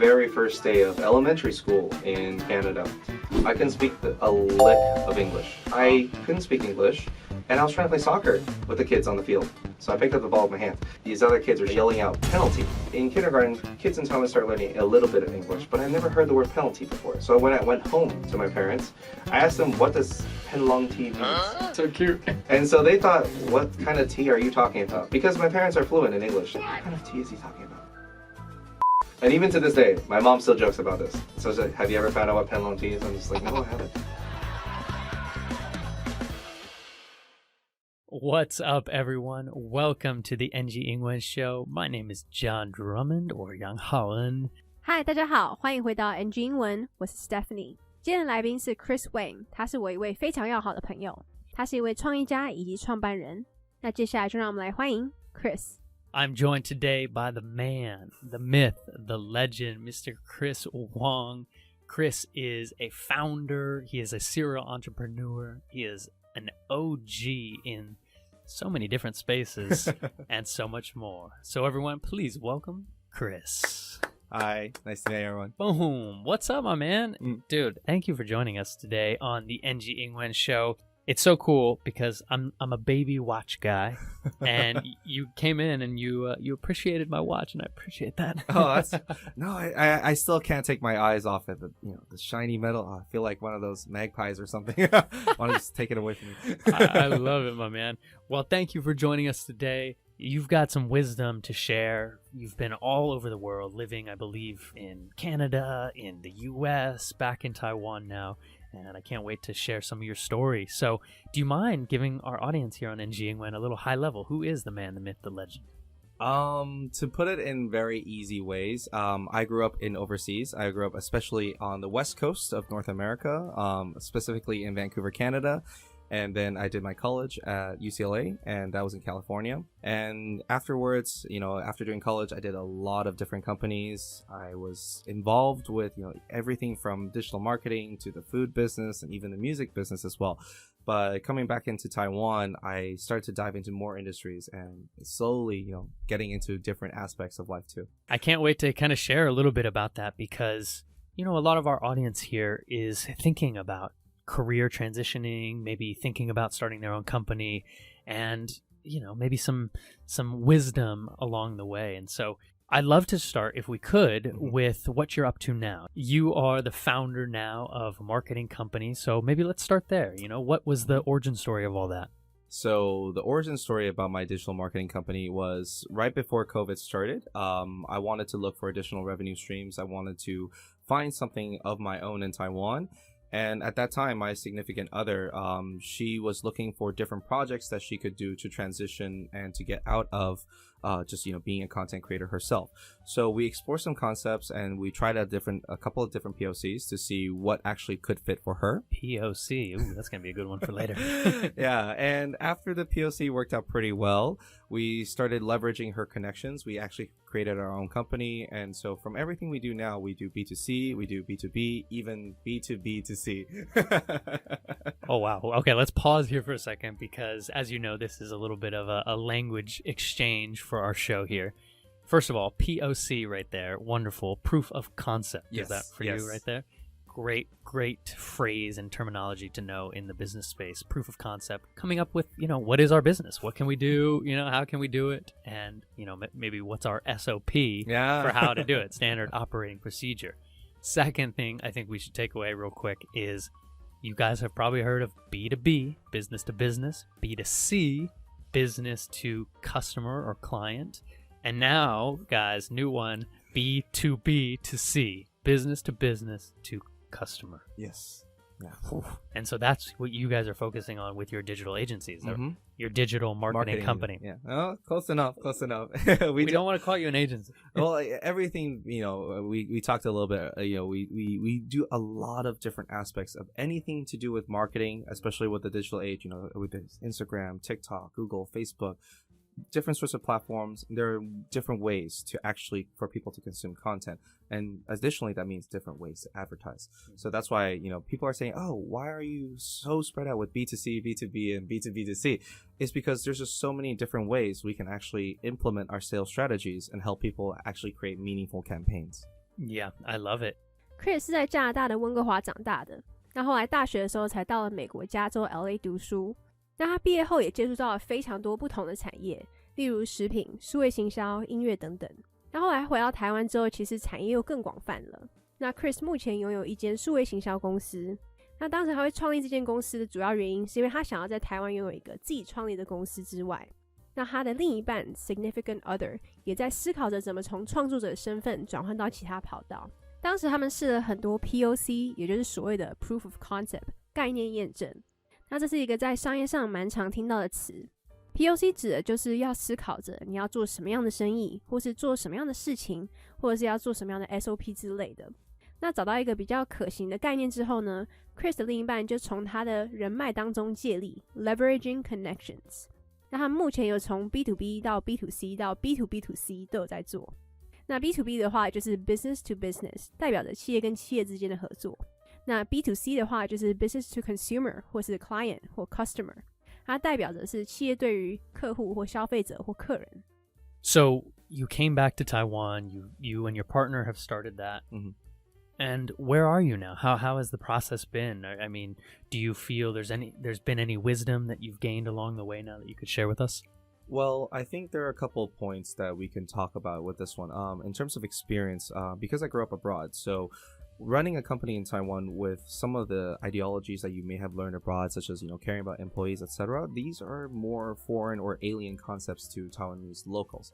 very first day of elementary school in Canada, I couldn't speak a lick of English. I couldn't speak English, and I was trying to play soccer with the kids on the field. So I picked up the ball with my hand. These other kids were yelling out penalty. In kindergarten, kids in Thailand start learning a little bit of English, but I never heard the word penalty before. So when I went home to my parents, I asked them, what does Penlong tea mean? So cute. And so they thought, what kind of tea are you talking about? Because my parents are fluent in English. What kind of tea is he talking about? And even to this day, my mom still jokes about this. So she's like, have you ever found out what Penlong tea is? I'm just like, no, I haven't. What's up, everyone? Welcome to the NG 英文 Show. My name is John Drummond, or Yang Haoen. Hi, 大家好，欢迎回到 NG 英文，我是 Stephanie。今天的来宾是 Chris Wayne， 他是我一位非常要好的朋友，他是一位创业家以及创办人。那接下来就让我们来欢迎 Chris。I'm joined today by the man, the myth, the legend, Mr. Chris Wong. Chris is a founder. He is a serial entrepreneur. He is an OG in so many different spaces and so much more. So everyone, please welcome Chris. Hi, nice to meet everyone. Boom. What's up, my man? Dude, thank you for joining us today on the NG 英文 Show. It's so cool because I'm a baby watch guy, and you came in and you appreciated my watch, and I appreciate that. Oh, that's no, I still can't take my eyes off it. The shiny metal. I feel like one of those magpies or something. I want to just take it away from me. I love it, my man. Well, thank you for joining us today. You've got some wisdom to share. You've been all over the world, living, I believe, in Canada, in the U.S., back in Taiwan now. And I can't wait to share some of your story. So do you mind giving our audience here on NG 英文 a little high level? Who is the man, the myth, the legend? To put it in very easy ways, I grew up in overseas. I grew up especially on the west coast of North America, specifically in Vancouver, Canada. And then I did my college at UCLA, and that was in California. And afterwards, after doing college, I did a lot of different companies. I was involved with, everything from digital marketing to the food business and even the music business as well. But coming back into Taiwan, I started to dive into more industries and slowly, getting into different aspects of life too. I can't wait to kind of share a little bit about that because, a lot of our audience here is thinking about career transitioning, maybe thinking about starting their own company, and maybe some wisdom along the way. And so I'd love to start, if we could, with what you're up to now. You are the founder now of a marketing company, so maybe let's start there. What was the origin story of all that? So the origin story about my digital marketing company was right before COVID started. I wanted to look for additional revenue streams. I wanted to find something of my own in Taiwan. And at that time, my significant other, she was looking for different projects that she could do to transition and to get out of just, being a content creator herself. So we explored some concepts and we tried a couple of different POCs to see what actually could fit for her. POC. Ooh, that's going to be a good one for later. Yeah. And after the POC worked out pretty well, we started leveraging her connections. We actually created our own company. And so from everything we do now, we do B2C, we do B2B, even B2B2C. Oh, wow. Okay, let's pause here for a second because, as you know, this is a little bit of a language exchange for our show here. First of all, POC right there. Wonderful. Proof of concept. Yes, is that for you right there? Great phrase and terminology to know in the business space. Proof of concept. Coming up with, what is our business? What can we do? How can we do it? And, maybe what's our SOP for how to do it? Standard operating procedure. Second thing I think we should take away real quick is you guys have probably heard of B2B, business to business, B2C, business to customer or client. And now, guys, new one, B2B to C, business to business to customer. Yes. Yeah. And so that's what you guys are focusing on with your digital agencies, your digital marketing company. Yeah. Oh, close enough. we don't want to call you an agency. Well, everything, we talked a little bit, we do a lot of different aspects of anything to do with marketing, especially with the digital age, with Instagram, TikTok, Google, Facebook. Different sorts of platforms. There are different ways for people to consume content, and additionally that means different ways to advertise. So that's why people are saying, oh, why are you so spread out with B2C, B2B, and B2B2C? It's because there's just so many different ways we can actually implement our sales strategies and help people actually create meaningful campaigns. Yeah, I love it. Chris 是在加拿大的温哥华长大的，那后来大学的时候才到了美国加州 LA 读书。那他毕业后也接触到了非常多不同的产业，例如食品、数位行销、音乐等等。那后来回到台湾之后，其实产业又更广泛了。那 Chris 目前拥有一间数位行销公司。那当时他会创立这间公司的主要原因，是因为他想要在台湾拥有一个自己创立的公司之外，那他的另一半 significant other 也在思考着怎么从创作者的身份转换到其他跑道。当时他们试了很多 POC， 也就是所谓的 Proof of Concept 概念验证。那这是一个在商业上蛮常听到的词。POC 指的就是要思考着你要做什么样的生意，或是做什么样的事情，或者是要做什么样的 SOP 之类的。那找到一个比较可行的概念之后呢， Chris 的另一半就从他的人脉当中借力 Leveraging Connections。那他们目前有从 B2B 到 B2C 到 B2B2C 都有在做。那 B2B 的话就是 Business to Business， 代表着企业跟企业之间的合作。那 B2C 的话就是 Business to Consumer 或是 Client 或 Customer， 它代表着是企业对于客户或消费者或客人。So you came back to Taiwan, you and your partner have started that. And where are you now? How has the process been? I mean, do you feel there's been any wisdom that you've gained along the way now that you could share with us? Well, I think there are a couple of points that we can talk about with this one. In terms of experience, because I grew up abroad, so running a company in Taiwan with some of the ideologies that you may have learned abroad, such as, caring about employees, etc., these are more foreign or alien concepts to Taiwanese locals.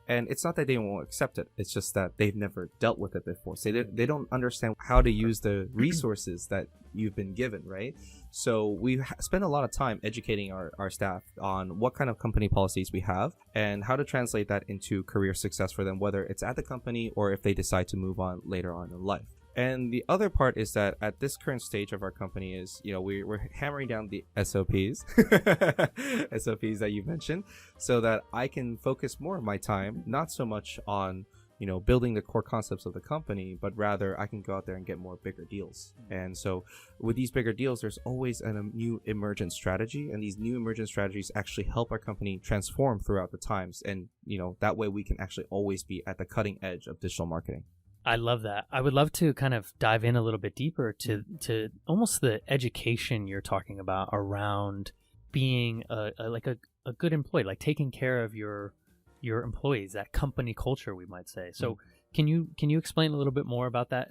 And it's not that they won't accept it. It's just that they've never dealt with it before. So they don't understand how to use the resources that you've been given, right? So we spend a lot of time educating our staff on what kind of company policies we have and how to translate that into career success for them, whether it's at the company or if they decide to move on later on in life. And the other part is that at this current stage of our company is, we're hammering down the SOPs, SOPs that you mentioned, so that I can focus more of my time, not so much on, building the core concepts of the company, but rather I can go out there and get more bigger deals. And so with these bigger deals, there's always a new emergent strategy, and these new emergent strategies actually help our company transform throughout the times. And, that way we can actually always be at the cutting edge of digital marketing. I love that. I would love to kind of dive in a little bit deeper to almost the education you're talking about around being a good employee, like taking care of your employees, that company culture, we might say. So can you explain a little bit more about that?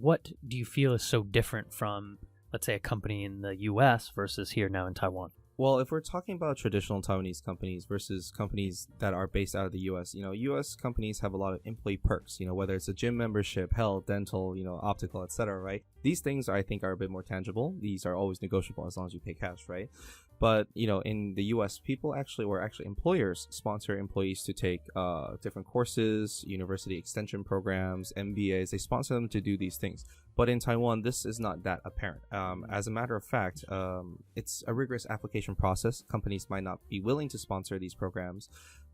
What do you feel is so different from, let's say, a company in the US versus here now in Taiwan? Well, if we're talking about traditional Taiwanese companies versus companies that are based out of the U.S., U.S. companies have a lot of employee perks, whether it's a gym membership, health, dental, optical, etc., right? These things, I think, are a bit more tangible. These are always negotiable as long as you pay cash, right? But, in the U.S., people employers sponsor employees to take different courses, university extension programs, MBAs. They sponsor them to do these things. But in Taiwan, this is not that apparent. As a matter of fact, it's a rigorous application process. Companies might not be willing to sponsor these programs.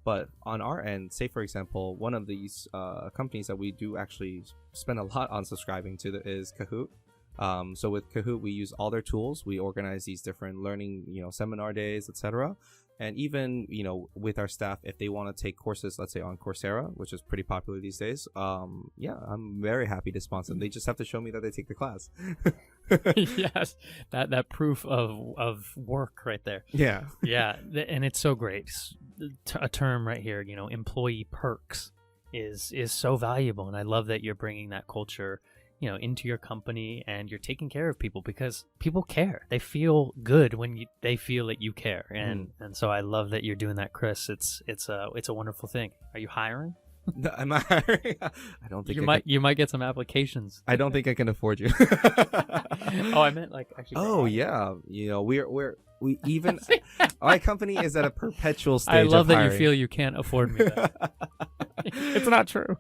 But on our end, say, for example, one of these companies that we do actually spend a lot on subscribing to is Kahoot. So with Kahoot, we use all their tools. We organize these different learning, seminar days, etc. And even, with our staff, if they want to take courses, let's say on Coursera, which is pretty popular these days, I'm very happy to sponsor them. They just have to show me that they take the class. Yes, that proof of work right there. Yeah. Yeah, and it's so great. A term right here, employee perks is so valuable, and I love that you're bringing that culture into your company, and you're taking care of people because people care. They feel good when they feel that you care, and so I love that you're doing that, Chris. It's a wonderful thing. Are you hiring? No, am I hiring? I don't think you might get some applications. I don't think I can afford you. Oh, I meant like actually. Oh yeah, we even our company is at a perpetual stage. I love of that hiring. you feel you can't afford me. It's not true.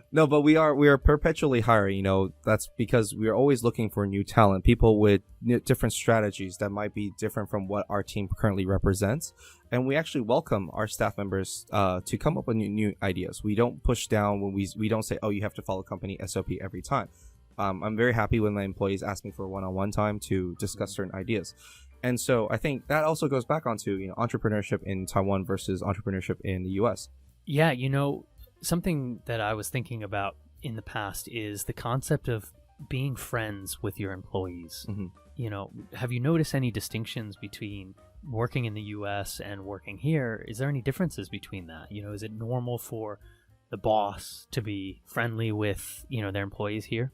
No, but we are perpetually hiring. That's because we are always looking for new talent, people with different strategies that might be different from what our team currently represents. And we actually welcome our staff members to come up with new ideas. We don't push down when we don't say, oh, you have to follow company SOP every time. I'm very happy when my employees ask me for one-on-one time to discuss certain ideas. And so I think that also goes back onto entrepreneurship in Taiwan versus entrepreneurship in the US. Yeah, something that I was thinking about in the past is the concept of being friends with your employees. You know, have you noticed any distinctions between working in the US and working here? Is there any differences between that? You know, is it normal for the boss to be friendly with, you know, their employees here?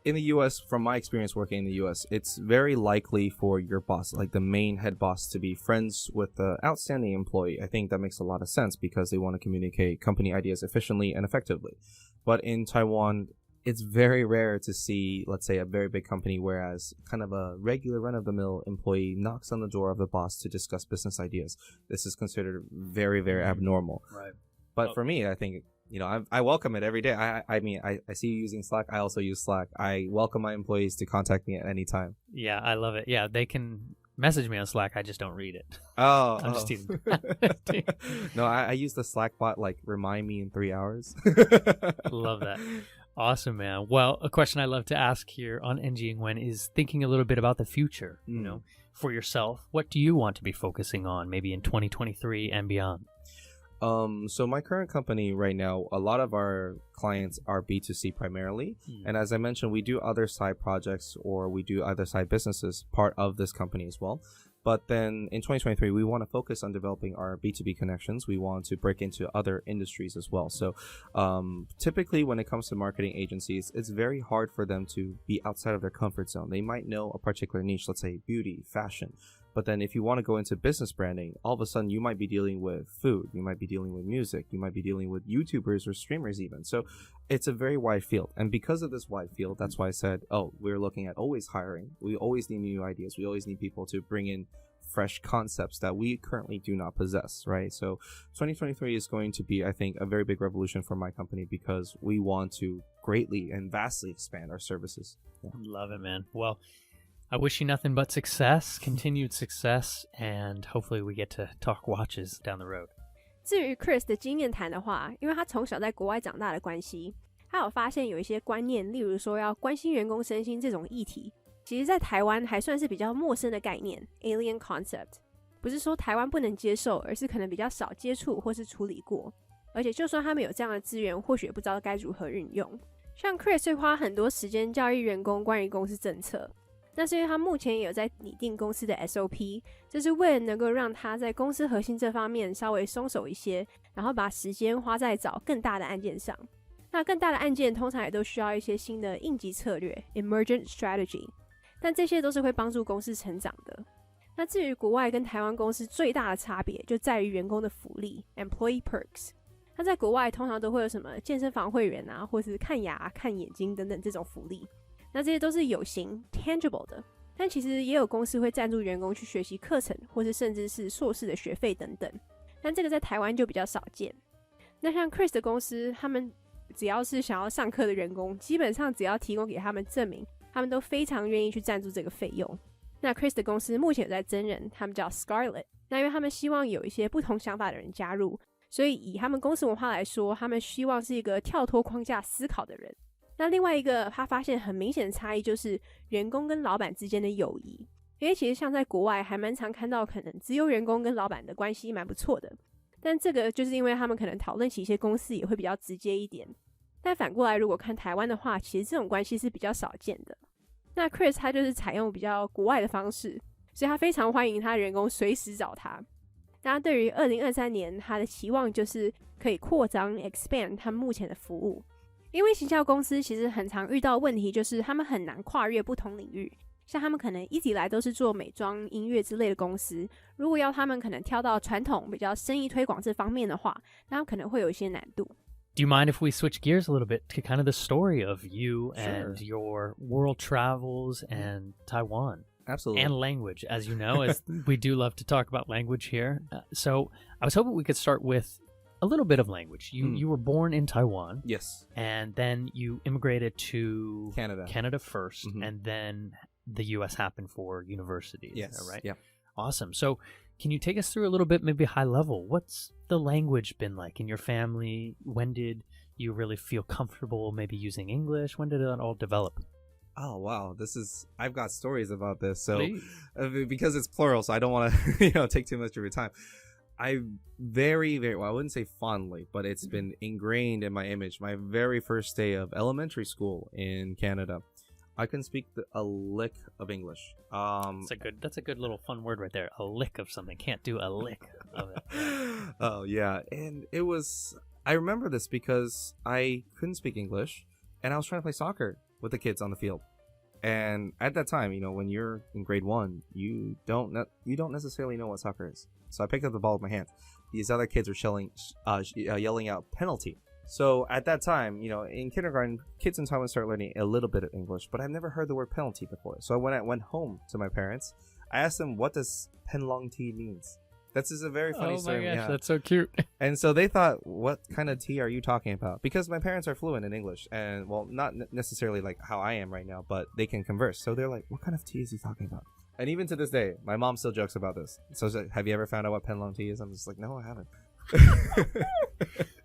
In the US, from my experience working in the US, it's very likely for your boss, like the main head boss, to be friends with the outstanding employee. I think that makes a lot of sense because they want to communicate company ideas efficiently and effectively. But in Taiwan, it's very rare to see, let's say, a very big company, whereas kind of a regular run-of-the-mill employee knocks on the door of the boss to discuss business ideas. This is considered very, very abnormal. Right. But for me, I think, you know, I welcome it every day. I mean, I see you using Slack. I also use Slack. I welcome my employees to contact me at any time. Yeah, I love it. Yeah, they can message me on Slack. I just don't read it. Oh, I'm just teasing. No, I use the Slack bot, like, remind me in 3 hours. Love that. Awesome, man. Well, a question I love to ask here on NG Ingwen is thinking a little bit about the future, you know, for yourself. What do you want to be focusing on maybe in 2023 and beyond? So my current company right now, a lot of our clients are B2C primarily. And as I mentioned, we do other side projects or we do other side businesses, part of this company as well. But then in 2023, we want to focus on developing our B2B connections. We want to break into other industries as well. So typically when it comes to marketing agencies, it's very hard for them to be outside of their comfort zone. They might know a particular niche, let's say beauty, fashion. But then if you want to go into business branding, all of a sudden you might be dealing with food, you might be dealing with music, you might be dealing with YouTubers or streamers even. So it's a very wide field. And because of this wide field, that's why I said, oh, we're looking at always hiring. We always need new ideas. We always need people to bring in fresh concepts that we currently do not possess, right? So 2023 is going to be, I think, a very big revolution for my company because we want to greatly and vastly expand our services. Yeah. Love it, man. Well, I wish you nothing but success, continued success, and hopefully we get to talk watches down the road. 至于 Chris 的经验谈的话，因为他从小在国外长大的关系，他有发现有一些观念，例如说要关心员工身心这种议题，其实在台湾还算是比较陌生的概念 alien concept， 不是说台湾不能接受，而是可能比较少接触或是处理过，而且就算他们有这样的资源，或许也不知道该如何运用。像 Chris 会花很多时间教育员工关于公司政策，那是因为他目前也有在拟定公司的 SOP， 这是为了能够让他在公司核心这方面稍微松手一些，然后把时间花在找更大的案件上。那更大的案件通常也都需要一些新的应急策略 emergent strategy， 但这些都是会帮助公司成长的。那至于国外跟台湾公司最大的差别就在于员工的福利 employee perks。那在国外通常都会有什么健身房会员啊，或是看牙、看眼睛等等这种福利，那这些都是有形 tangible 的，但其实也有公司会赞助员工去学习课程，或是甚至是硕士的学费等等，但这个在台湾就比较少见。那像 Chris 的公司，他们只要是想要上课的员工，基本上只要提供给他们证明，他们都非常愿意去赞助这个费用。那 Chris 的公司目前有在真人，他们叫 Scarlett， 那因为他们希望有一些不同想法的人加入，所以以他们公司文化来说，他们希望是一个跳脱框架思考的人。那另外一个他发现很明显的差异就是员工跟老板之间的友谊，因为其实像在国外还蛮常看到可能只有员工跟老板的关系蛮不错的，但这个就是因为他们可能讨论起一些公司也会比较直接一点，但反过来如果看台湾的话，其实这种关系是比较少见的。那 Chris 他就是采用比较国外的方式，所以他非常欢迎他的员工随时找他。那他对于2023年他的期望就是可以扩张 expand 他们目前的服务，因为行销公司其实很常遇到问题，就是他们很难跨越不同领域，像他们可能一直以来都是做美妆、音乐之类的公司，如果要他们可能跳到传统比较生意推广这方面的话，那可能会有一些难度。Do you mind if we switch gears a little bit to kind of the story of you and your world travels and Taiwan? Absolutely. And language, as you know, as we do love to talk about language here. So I was hoping we could start with a little bit of language. You were born in Taiwan. Yes. And then you immigrated to Canada first, and then the U.S. happened for universities. Yes. Right? Yeah. Awesome. So can you take us through a little bit, maybe high level? What's the language been like in your family? When did you really feel comfortable maybe using English? When did it all develop? Oh, wow. I've got stories about this. So Please. Because it's plural, so I don't want to take too much of your time. I very, very, well, I wouldn't say fondly, but it's been ingrained in my image. My very first day of elementary school in Canada, I couldn't speak a lick of English. That's a good little fun word right there. A lick of something. Can't do a lick of it. Oh, yeah. And I remember this because I couldn't speak English and I was trying to play soccer with the kids on the field. And at that time, when you're in grade 1, you don't necessarily know what soccer is. So I picked up the ball with my hands. These other kids were yelling out penalty. So at that time, in kindergarten, kids in Taiwan start learning a little bit of English, but I've never heard the word penalty before. So when I went home to my parents, I asked them, what does Penlong tea means? That's just a very funny story. Oh my gosh, yeah. That's so cute. And so they thought, what kind of tea are you talking about? Because my parents are fluent in English, and well, not necessarily like how I am right now, but they can converse. So they're like, what kind of tea is he talking about? And even to this day, my mom still jokes about this. So it's like, have you ever found out what Penlong tea is? I'm just like, no, I haven't.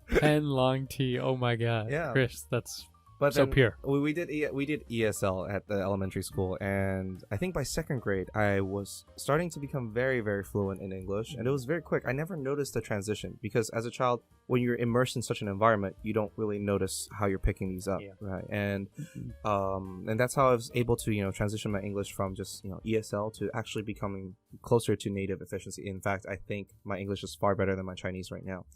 Penlong tea. Oh my god. Yeah. Chris, that's But so then pure. We did ESL at the elementary school, and I think by second grade I was starting to become very, very fluent in English, and it was very quick. I never noticed the transition because as a child, when you're immersed in such an environment, you don't really notice how you're picking these up, right? And that's how I was able to transition my English from just ESL to actually becoming closer to native efficiency. In fact, I think my English is far better than my Chinese right now,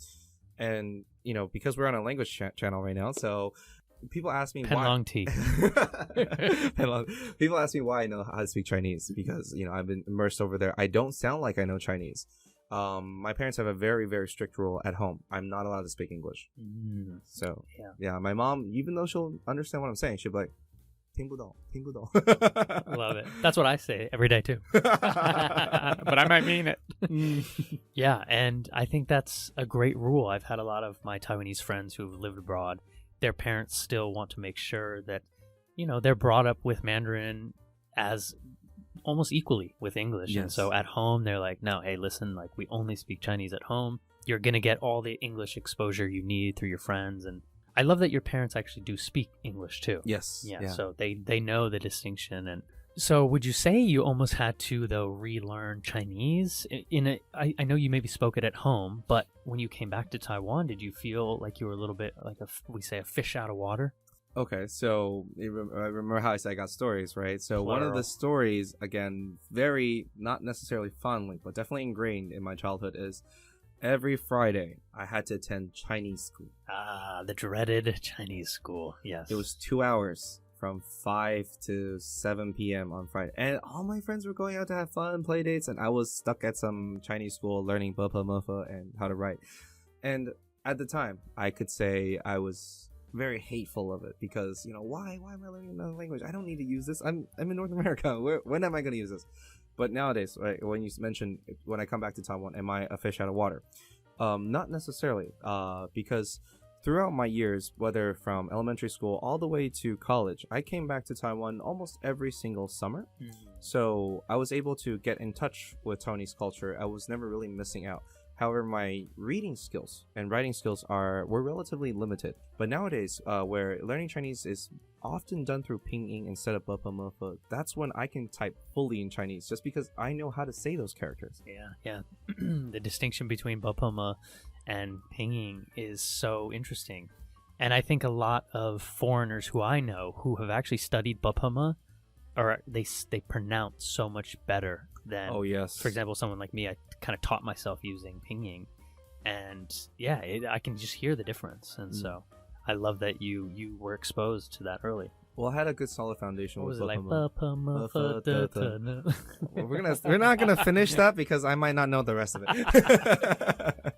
and because we're on a language channel right now, so. People ask me Penlong why. tea. People ask me why I know how to speak Chinese because I've been immersed over there. I don't sound like I know Chinese. My parents have a very, very strict rule at home. I'm not allowed to speak English. So yeah, my mom, even though she'll understand what I'm saying, she'll be like, 听不懂, 听不懂. Love it. That's what I say every day too. But I might mean it. Yeah, and I think that's a great rule. I've had a lot of my Taiwanese friends who've lived abroad. Their parents still want to make sure that, they're brought up with Mandarin as almost equally with English. Yes. And so at home, they're like, no, hey, listen, like we only speak Chinese at home. You're going to get all the English exposure you need through your friends. And I love that your parents actually do speak English too. Yes. Yeah. So they know the distinction. And so would you say you almost had to, though, relearn Chinese? I know you maybe spoke it at home, but when you came back to Taiwan, did you feel like you were a little bit like a fish out of water? Okay, so I remember how I said I got stories, right? So Plural. One of the stories, again, very, not necessarily fondly, but definitely ingrained in my childhood is every Friday I had to attend Chinese school. Ah, the dreaded Chinese school, yes. It was 2 hours. From 5 to 7 p.m. on Friday. And all my friends were going out to have fun, play dates, and I was stuck at some Chinese school learning bapa mufa and how to write. And at the time, I could say I was very hateful of it because, why am I learning another language? I don't need to use this. I'm in North America. When am I going to use this? But nowadays, right, when you mentioned when I come back to Taiwan, am I a fish out of water? Not necessarily, because throughout my years, whether from elementary school all the way to college, I came back to Taiwan almost every single summer. So I was able to get in touch with Taiwanese culture. I was never really missing out. However, my reading skills and writing skills were relatively limited. But nowadays, where learning Chinese is often done through pinyin instead of bapa mufa, that's when I can type fully in Chinese just because I know how to say those characters. Yeah. The distinction between bapama and pinyin is so interesting. And I think a lot of foreigners who I know who have actually studied bapama, or they pronounce so much better than, for example, someone like me. I kind of taught myself using pinyin, and I can just hear the difference. And so I love that you were exposed to that early. Well, I had a good solid foundation with bapama. We're not gonna finish that because I might not know the rest of it.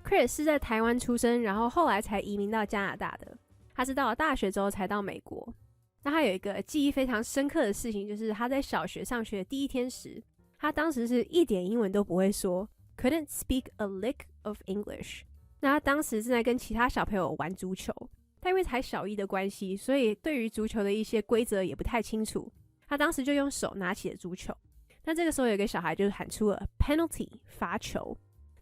Chris 是在台湾出生，然后后来才移民到加拿大的。他是到了大学之后才到美国。那他有一个记忆非常深刻的事情，就是他在小学上学的第一天时，他当时是一点英文都不会说 ，couldn't speak a lick of English。那他当时正在跟其他小朋友玩足球，但因为才小一的关系，所以对于足球的一些规则也不太清楚。他当时就用手拿起了足球。那这个时候有一个小孩就喊出了 penalty 罚球。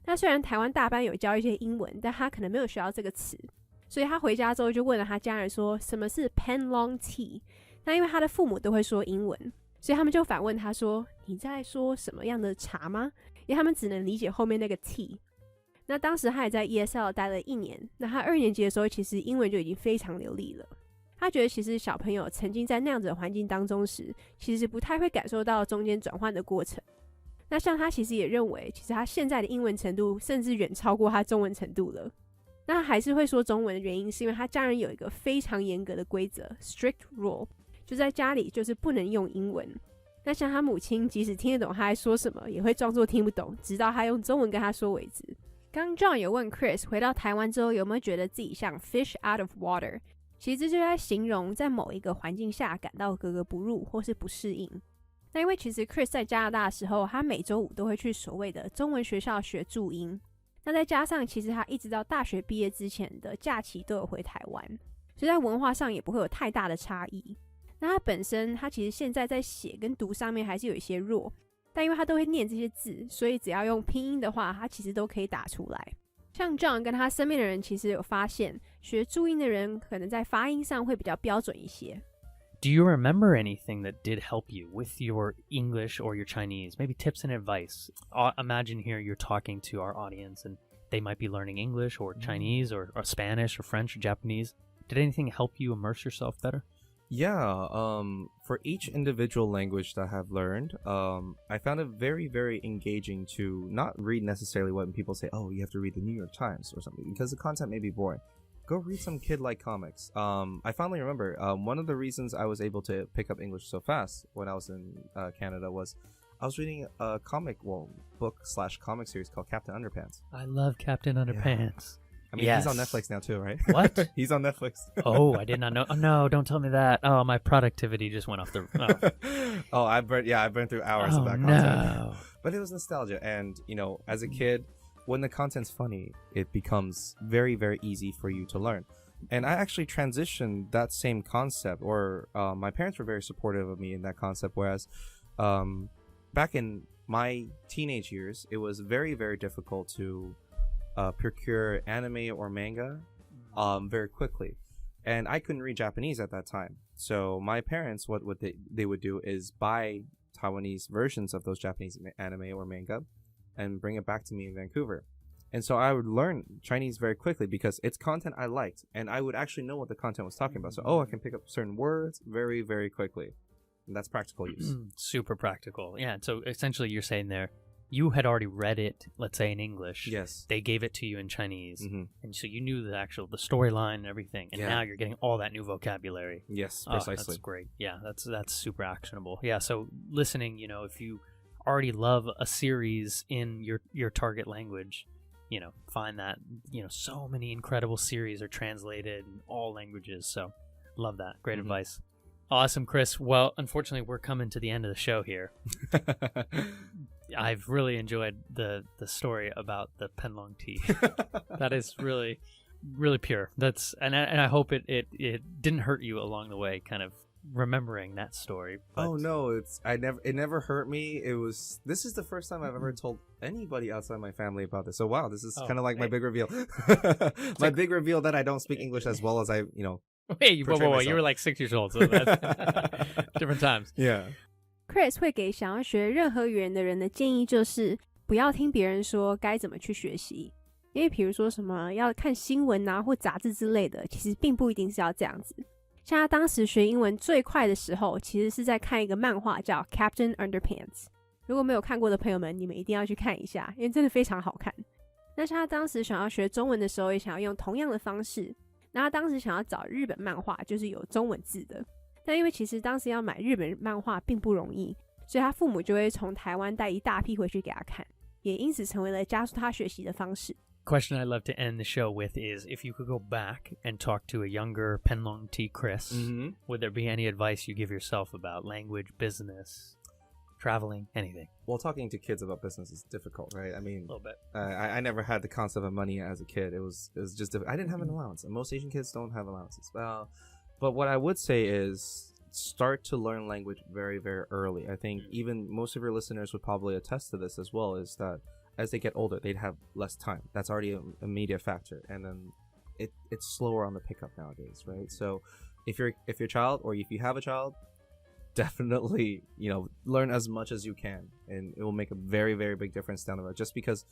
那虽然台湾大班有教一些英文，但他可能没有学到这个词，所以他回家之后就问了他家人说什么是 Penlong tea。那因为他的父母都会说英文，所以他们就反问他说你在说什么样的茶吗？因为他们只能理解后面那个 tea。那当时他也在 ESL 待了1年，那他2年级的时候其实英文就已经非常流利了。他觉得其实小朋友曾经在那样子的环境当中时，其实不太会感受到中间转换的过程。那像他其实也认为，其实他现在的英文程度甚至远超过他中文程度了。那他还是会说中文的原因是因为他家人有一个非常严格的规则 strict rule， 就在家里就是不能用英文。那像他母亲即使听得懂他在说什么，也会装作听不懂，直到他用中文跟他说为止。刚 John 有问 Chris 回到台湾之后有没有觉得自己像 fish out of water， 其实这就在形容在某一个环境下感到格格不入或是不适应。那因为其实 Chris 在加拿大的时候，他每周5都会去所谓的中文学校学注音，那再加上其实他一直到大学毕业之前的假期都有回台湾，所以在文化上也不会有太大的差异。那他本身他其实现在在写跟读上面还是有一些弱，但因为他都会念这些字，所以只要用拼音的话，他其实都可以打出来。像 John 跟他身边的人其实有发现，学注音的人可能在发音上会比较标准一些。Do you remember anything that did help you with your English or your Chinese? Maybe tips and advice. Imagine here you're talking to our audience and they might be learning English or Chinese or Spanish or French or Japanese. Did anything help you immerse yourself better? Yeah, for each individual language that I've learned, I found it very, very engaging to not read necessarily when people say, oh, you have to read the New York Times or something, because the content may be boring. Go read some kid-like comics. I finally remember, one of the reasons I was able to pick up English so fast when I was in Canada was I was reading a book/comic series called Captain Underpants. I love Captain Underpants. I mean, Yes. he's on Netflix now too, right? What? He's on Netflix. Oh, I did not know. Oh, no, don't tell me that. Oh, my productivity just went off the... Oh, I burned through hours of that content. No. But it was nostalgia, and as a kid, when the content's funny, it becomes very, very easy for you to learn. And I actually transitioned that same concept, or my parents were very supportive of me in that concept, whereas back in my teenage years, it was very, very difficult to procure anime or manga very quickly. And I couldn't read Japanese at that time. So my parents, what they would do is buy Taiwanese versions of those Japanese anime or manga and bring it back to me in Vancouver. And so I would learn Chinese very quickly because it's content I liked, and I would actually know what the content was talking about. So, I can pick up certain words very, very quickly. And that's practical use. Super practical. Yeah, so essentially you're saying there, you had already read it, let's say in English. Yes. They gave it to you in Chinese. Mm-hmm. And so you knew the storyline and everything. And now you're getting all that new vocabulary. Yes, precisely. Oh, that's great. Yeah, that's super actionable. Yeah, so listening, if you already love a series in your target language, find that, so many incredible series are translated in all languages. So love that. Great advice. Awesome, Chris. Well, unfortunately, we're coming to the end of the show here. I've really enjoyed the story about the Penlong tea. That is really, really pure. And I hope it didn't hurt you along the way, kind of remembering that story. But... Oh no, it never hurt me. This is the first time I've ever told anybody outside my family about this. So wow, this is kind of like my big reveal. My big reveal that I don't speak English as well as I, Wait, whoa, you were like 6 years old, so that's different times. Yeah. Chris 会给想要学任何语言的人的建议就是不要听别人说该怎么去学习，因为比如说什么要看新闻啊或杂志之类的，其实并不一定是要这样子。像他当时学英文最快的时候，其实是在看一个漫画叫 Captain Underpants。如果没有看过的朋友们，你们一定要去看一下，因为真的非常好看。那像他当时想要学中文的时候，也想要用同样的方式。那他当时想要找日本漫画，就是有中文字的。但因为其实当时要买日本漫画并不容易，所以他父母就会从台湾带一大批回去给他看，也因此成为了加速他学习的方式。Question I'd love to end the show with is, if you could go back and talk to a younger Penlong T. Chris, would there be any advice you give yourself about language, business, traveling, anything? Well, talking to kids about business is difficult, right? I mean, a little bit. I never had the concept of money as a kid. It was just I didn't have an allowance, and most Asian kids don't have allowances. But what I would say is start to learn language very, very early. I think even most of your listeners would probably attest to this as well, is that as they get older, they'd have less time. That's already a media factor. And then it's slower on the pickup nowadays, right? So if you're a child, or if you have a child, definitely, learn as much as you can. And it will make a very, very big difference down the road. Just because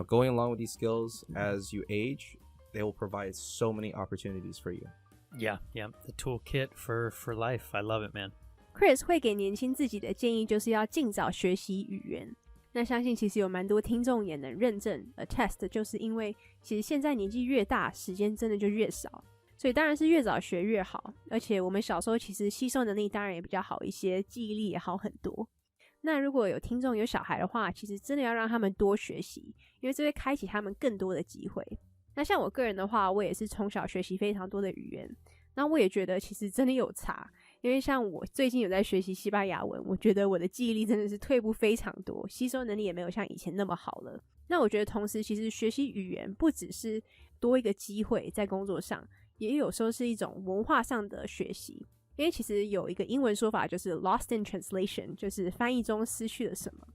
going along with these skills as you age, they will provide so many opportunities for you. Yeah, the toolkit for life. I love it, man. Chris 会给年轻自己的建议就是要尽早学习语言。那相信其实有蛮多听众也能认证 attest， 就是因为其实现在年纪越大，时间真的就越少，所以当然是越早学越好。而且我们小时候其实吸收能力当然也比较好一些，记忆力也好很多。那如果有听众有小孩的话，其实真的要让他们多学习，因为这会开启他们更多的机会。那像我个人的话，我也是从小学习非常多的语言，那我也觉得其实真的有差。因为像我最近有在学习西班牙文，我觉得我的记忆力真的是退步非常多，吸收能力也没有像以前那么好了。那我觉得同时其实学习语言不只是多一个机会在工作上，也有时候是一种文化上的学习。因为其实有一个英文说法就是 lost in translation， 就是翻译中失去了什么。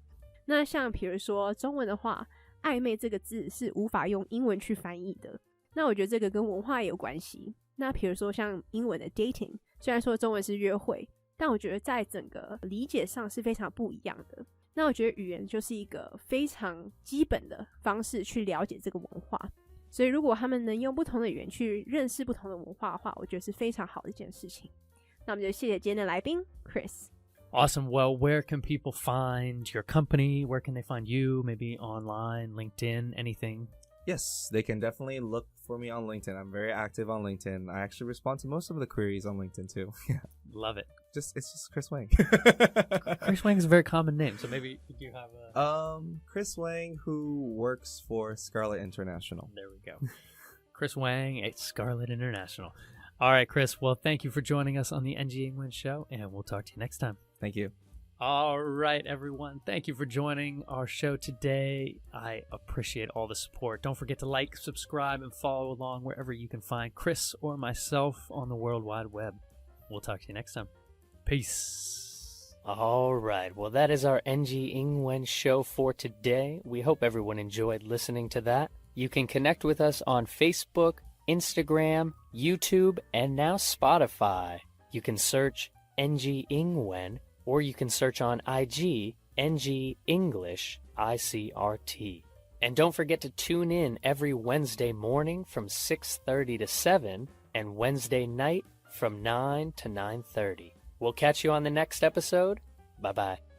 那像比如说中文的话，暧昧这个字是无法用英文去翻译的，那我觉得这个跟文化也有关系。那比如说像英文的 dating， 虽然说中文是约会，但我觉得在整个理解上是非常不一样的。那我觉得语言就是一个非常基本的方式去了解这个文化，所以如果他们能用不同的语言去认识不同的文化的话，我觉得是非常好的一件事情。那我们就谢谢今天的来宾 Chris。 Awesome. Well, where can people find your company? Where can they find you? Maybe online, LinkedIn, anything? Yes, they can definitely look for me on LinkedIn. I'm very active on LinkedIn. I actually respond to most of the queries on LinkedIn too. Love it. It's just Chris Wang. Chris Wang is a very common name, so maybe you have a... Chris Wang, who works for Scarlet International. There we go. Chris Wang at Scarlet International. All right, Chris. Well, thank you for joining us on the NG English show, and we'll talk to you next time. Thank you. All right, everyone. Thank you for joining our show today. I appreciate all the support. Don't forget to like, subscribe, and follow along wherever you can find Chris or myself on the World Wide Web. We'll talk to you next time. Peace. All right. Well, that is our NG Ingwen show for today. We hope everyone enjoyed listening to that. You can connect with us on Facebook, Instagram, YouTube, and now Spotify. You can search NG Ingwen, or you can search on IG, NG English ICRT. And don't forget to tune in every Wednesday morning from 6:30 to 7 and Wednesday night from 9 to 9:30. We'll catch you on the next episode. Bye-bye.